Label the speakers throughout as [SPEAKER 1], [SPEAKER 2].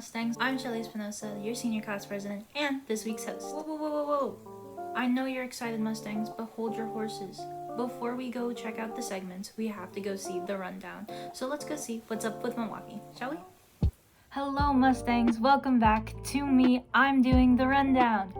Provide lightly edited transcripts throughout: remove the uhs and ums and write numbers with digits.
[SPEAKER 1] Mustangs? I'm Shelly Espinosa, your senior class president, and this week's host. Whoa. I know you're excited, Mustangs, but hold your horses. Before we go check out the segments, we have to go see the rundown. So let's go see what's up with Milwaukee, shall we? Hello, Mustangs. Welcome back to me. I'm doing the rundown.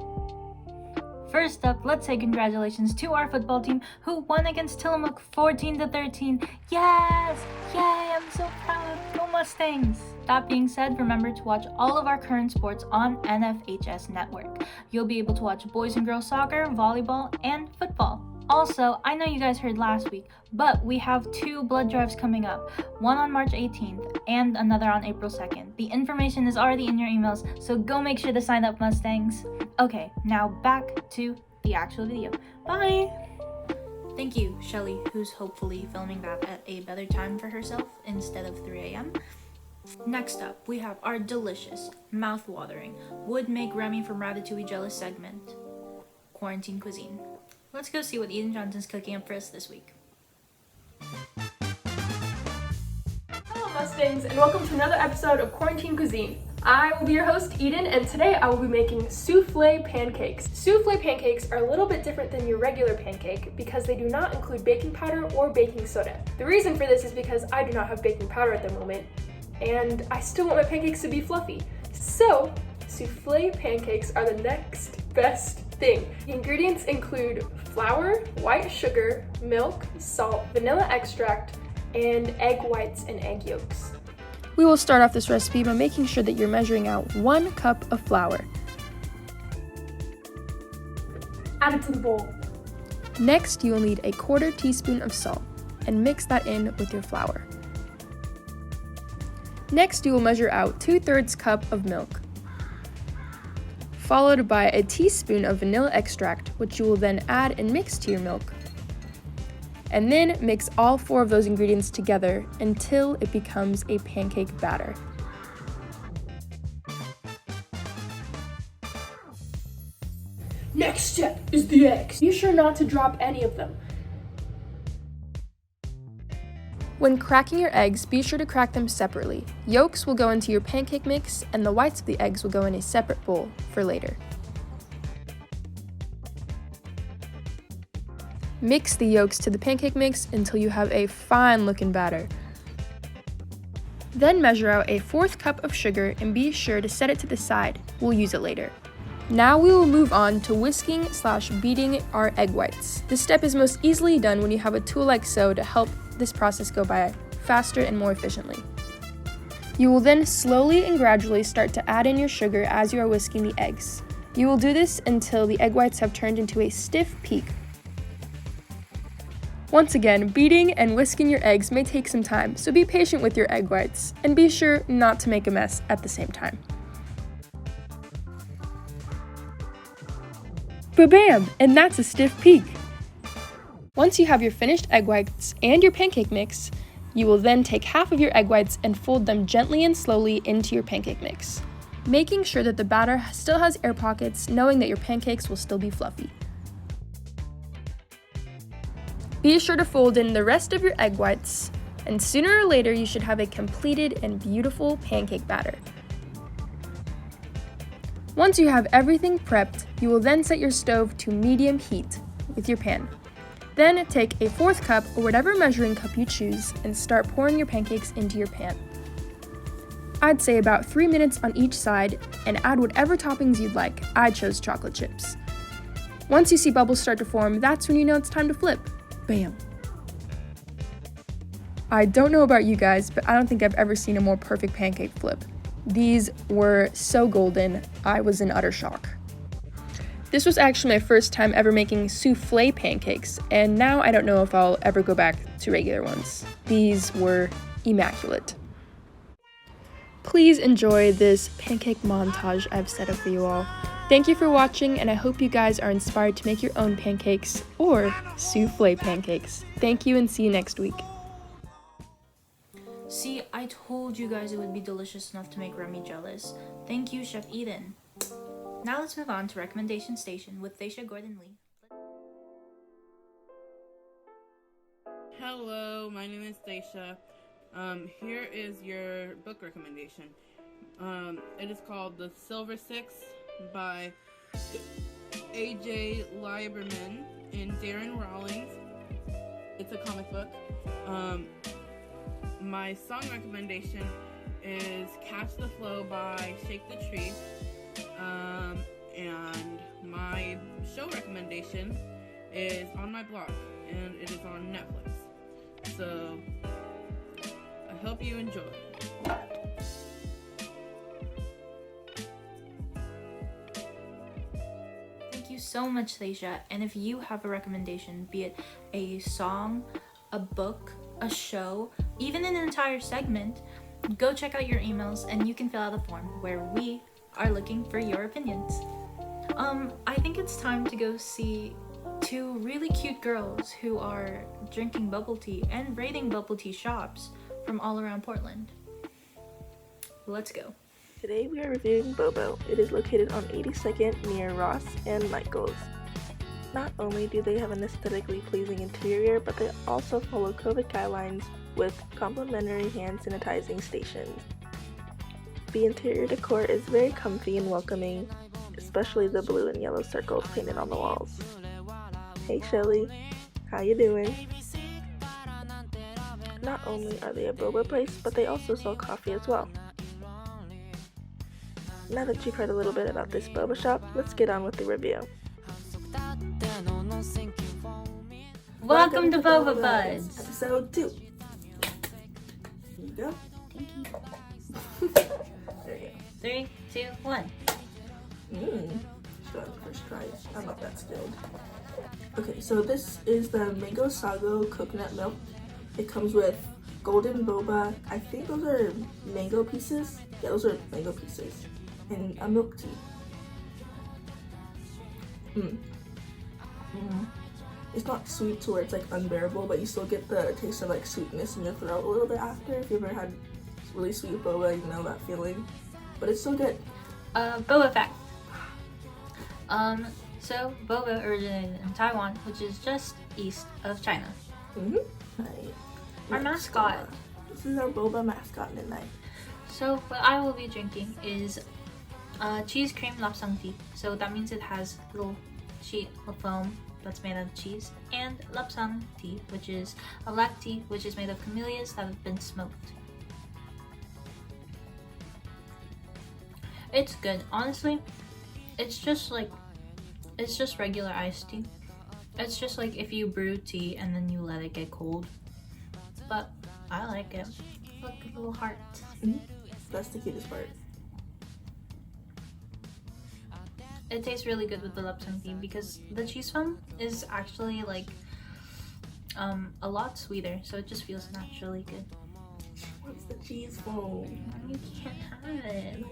[SPEAKER 1] First up, let's say congratulations to our football team who won against Tillamook 14-13. Yes! Yay! I'm so proud. Go Mustangs! That being said, remember to watch all of our current sports on NFHS Network. You'll be able to watch boys and girls soccer, volleyball, and football. Also, I know you guys heard last week, but we have 2 blood drives coming up, one on March 18th and another on April 2nd. The information is already in your emails, so go make sure to sign up, Mustangs. Okay, now back to the actual video. Bye! Thank you, Shelly, who's hopefully filming that at a better time for herself instead of 3 a.m. Next up, we have our delicious, mouth-watering, would make Remy from Ratatouille jealous segment, quarantine cuisine. Let's go see what Eden Johnson's cooking up for us this week.
[SPEAKER 2] Hello Mustangs, and welcome to another episode of Quarantine Cuisine. I will be your host, Eden, and today I will be making souffle pancakes. Souffle pancakes are a little bit different than your regular pancake because they do not include baking powder or baking soda. The reason for this is because I do not have baking powder at the moment, and I still want my pancakes to be fluffy. So, souffle pancakes are the next best thing. The ingredients include flour, white sugar, milk, salt, vanilla extract, and egg whites and egg yolks.
[SPEAKER 3] We will start off this recipe by making sure that you're measuring out 1 cup of flour.
[SPEAKER 2] Add it to the bowl.
[SPEAKER 3] Next, you will need a 1/4 teaspoon of salt and mix that in with your flour. Next, you will measure out 2/3 cup of milk, followed by a teaspoon of vanilla extract, which you will then add and mix to your milk. And then mix all 4 of those ingredients together until it becomes a pancake batter.
[SPEAKER 2] Next step is the eggs. Be sure not to drop any of them.
[SPEAKER 3] When cracking your eggs, be sure to crack them separately. Yolks will go into your pancake mix, and the whites of the eggs will go in a separate bowl for later. Mix the yolks to the pancake mix until you have a fine-looking batter. Then measure out a 1/4 cup of sugar and be sure to set it to the side. We'll use it later. Now we will move on to whisking/beating our egg whites. This step is most easily done when you have a tool like so to help this process go by faster and more efficiently. You will then slowly and gradually start to add in your sugar as you are whisking the eggs. You will do this until the egg whites have turned into a stiff peak. Once again, beating and whisking your eggs may take some time, so be patient with your egg whites, and be sure not to make a mess at the same time. Ba-bam! And that's a stiff peak! Once you have your finished egg whites and your pancake mix, you will then take half of your egg whites and fold them gently and slowly into your pancake mix, making sure that the batter still has air pockets, knowing that your pancakes will still be fluffy. Be sure to fold in the rest of your egg whites, and sooner or later you should have a completed and beautiful pancake batter. Once you have everything prepped, you will then set your stove to medium heat with your pan. Then take a 1/4 cup or whatever measuring cup you choose and start pouring your pancakes into your pan. I'd say about 3 minutes on each side and add whatever toppings you'd like. I chose chocolate chips. Once you see bubbles start to form, that's when you know it's time to flip. Bam! I don't know about you guys, but I don't think I've ever seen a more perfect pancake flip. These were so golden, I was in utter shock. This was actually my first time ever making souffle pancakes, and now I don't know if I'll ever go back to regular ones. These were immaculate. Please enjoy this pancake montage I've set up for you all. Thank you for watching, and I hope you guys are inspired to make your own pancakes or souffle pancakes. Thank you and see you next week.
[SPEAKER 1] See, I told you guys it would be delicious enough to make Remy jealous. Thank you, Chef Eden. Now let's move on to Recommendation Station with Thaisha Gordon-Lee.
[SPEAKER 4] Hello, my name is Thaisha. Here is your book recommendation. It is called The Silver Six by A.J. Lieberman and Darren Rawlings. It's a comic book. My song recommendation is Catch the Flow by Shake the Tree. And my show recommendation is On My Block, and it is on Netflix. So, I hope you enjoy.
[SPEAKER 1] Thank you so much, Seisha. And if you have a recommendation, be it a song, a book, a show, even an entire segment, go check out your emails and you can fill out a form where we are looking for your opinions. I think it's time to go see two really cute girls who are drinking bubble tea and raiding bubble tea shops from all around Portland. Let's go.
[SPEAKER 5] Today we are reviewing Bobo. It is located on 82nd near Ross and Michaels. Not only do they have an aesthetically pleasing interior, but they also follow COVID guidelines with complimentary hand sanitizing stations. The interior decor is very comfy and welcoming, especially the blue and yellow circles painted on the walls. Hey Shelly, how you doing? Not only are they a boba place, but they also sell coffee as well. Now that you've heard a little bit about this boba shop, let's get on with the review.
[SPEAKER 1] Welcome to Boba Buds.
[SPEAKER 5] Episode 2. Here you go.
[SPEAKER 1] Thank you.
[SPEAKER 5] There you
[SPEAKER 1] 3, 2, 1.
[SPEAKER 5] go. Should I first try it? I'm not that skilled. Okay, so this is the Mango Sago coconut milk. It comes with golden boba. I think those are mango pieces. Yeah, those are mango pieces. And a milk tea. It's not sweet to where it's like unbearable, but you still get the taste of like sweetness in your throat a little bit after. If you've ever had really sweet boba, you know that feeling. But it's still good.
[SPEAKER 1] Boba fact. So boba originated in Taiwan, which is just east of China. Our mascot.
[SPEAKER 5] This is our boba mascot, Midnight.
[SPEAKER 1] So what I will be drinking is cheese cream lapsang tea. So that means it has little sheet of foam that's made out of cheese, and lapsang tea, which is a black tea which is made of camellias that have been smoked. It's good. Honestly, it's just regular iced tea. It's just like if you brew tea and then you let it get cold. But I like it. Look, a little heart.
[SPEAKER 5] That's the cutest part.
[SPEAKER 1] It tastes really good with the lapsang tea because the cheese foam is actually like a lot sweeter, so it just feels naturally good.
[SPEAKER 5] What's the cheese foam?
[SPEAKER 1] You can't have it.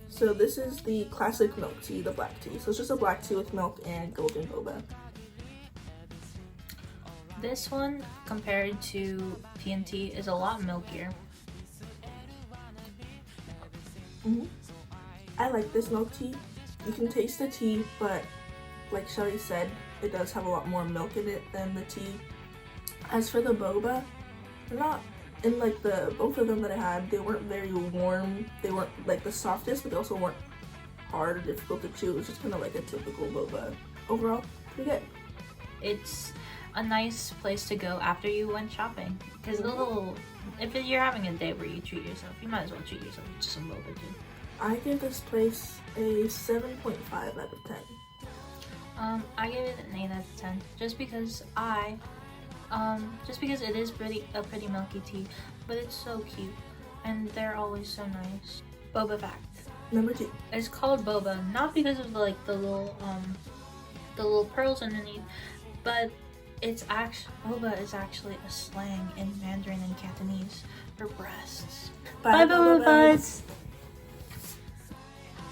[SPEAKER 5] So this is the classic milk tea, the black tea. So it's just a black tea with milk and golden boba.
[SPEAKER 1] This one, compared to TNT, is a lot milkier.
[SPEAKER 5] I like this milk tea. You can taste the tea, but like Shelly said, it does have a lot more milk in it than the tea. As for the boba, they're not in like both of them that I had, they weren't very warm. They weren't like the softest, but they also weren't hard or difficult to chew. It was just kind of like a typical boba. Overall, pretty good.
[SPEAKER 1] It's a nice place to go after you went shopping. Because if you're having a day where you treat yourself, you might as well treat yourself with some boba too.
[SPEAKER 5] I give this place a 7.5 out of 10.
[SPEAKER 1] I give it an 8 out of 10, just because it is a pretty milky tea, but it's so cute, and they're always so nice. Boba fact.
[SPEAKER 5] Number 2.
[SPEAKER 1] It's called boba not because of the little pearls underneath, but boba is actually a slang in Mandarin and Cantonese for breasts. Bye, Boba Buds!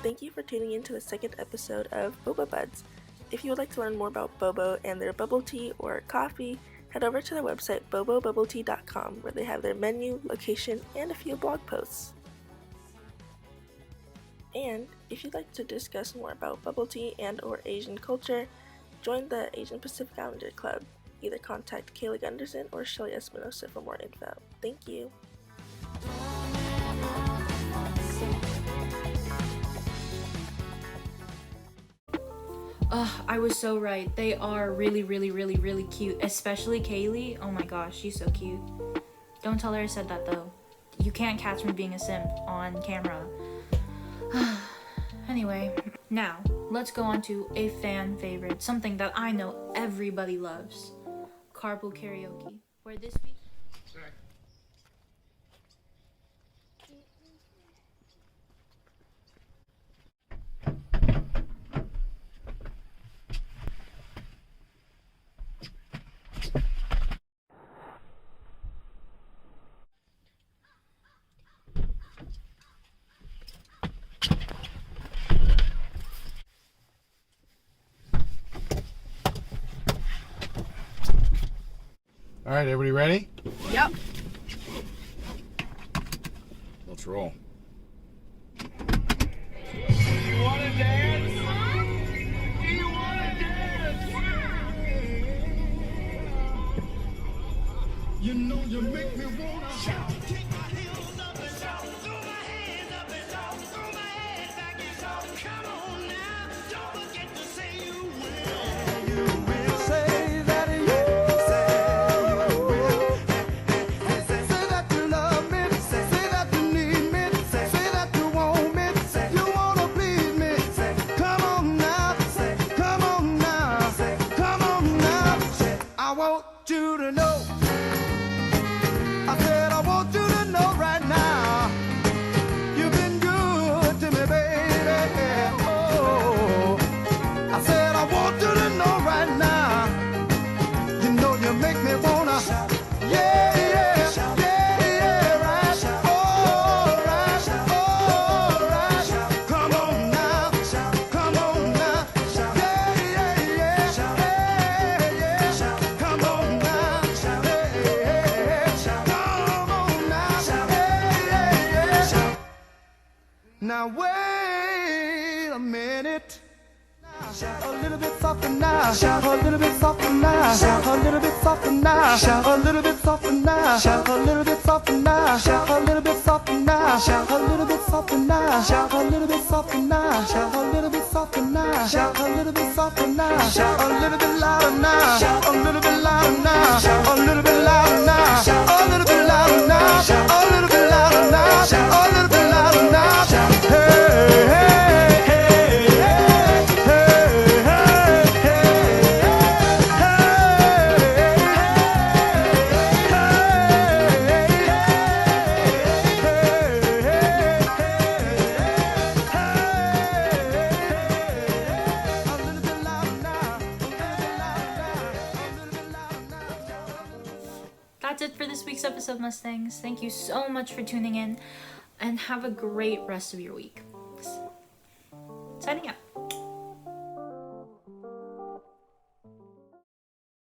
[SPEAKER 5] Thank you for tuning in to the second episode of Boba Buds. If you would like to learn more about Bobo and their bubble tea or coffee, head over to their website bobobubbletea.com, where they have their menu, location, and a few blog posts. And if you'd like to discuss more about bubble tea and or Asian culture, join the Asian Pacific Islander Club. Either contact Kayla Gunderson or Shelly Espinosa for more info. Thank you.
[SPEAKER 1] I was so right. They are really, really, really, really cute. Especially Kaylee. Oh my gosh, she's so cute. Don't tell her I said that though. You can't catch me being a simp on camera. Anyway, now let's go on to a fan favorite. Something that I know everybody loves. Carpool karaoke. Where this week...
[SPEAKER 6] All right, everybody ready?
[SPEAKER 3] Yep.
[SPEAKER 6] Let's roll.
[SPEAKER 7] You know you make me wanna shout. Kick my heels up and shout. Throw my hands up and shout. Throw my head back and shout. Come on now. Don't forget to say you will. You will say that you will. Say that you love me. Say that you need me. Say that you want me. You wanna please me. Come on now. Come on now. Come on now. I want you to know. I said I want you to know right now. You've been good to me, baby. Oh, I said I want you to know right now. You know you make me wanna. Yeah, yeah, yeah, yeah, right. All right, all right. Come on now, come on now. Yeah, yeah, yeah, yeah, yeah. Come on now, come on now. Now wait a minute. A little bit softer now. A little bit softer now. A little bit softer now. A little bit softer now. A little bit softer now. A little bit softer now. A little bit softer now. A little bit softer now. A little bit softer now. A little bit softer now. A little bit louder now. A little bit louder now. A little bit louder now. A little bit louder now. A little bit louder now. A little bit louder now. Hey, hey, hey, hey,
[SPEAKER 1] That's it for this week's episode, Mustangs. Thank you so much for tuning in, and have a great rest of your week. Signing out.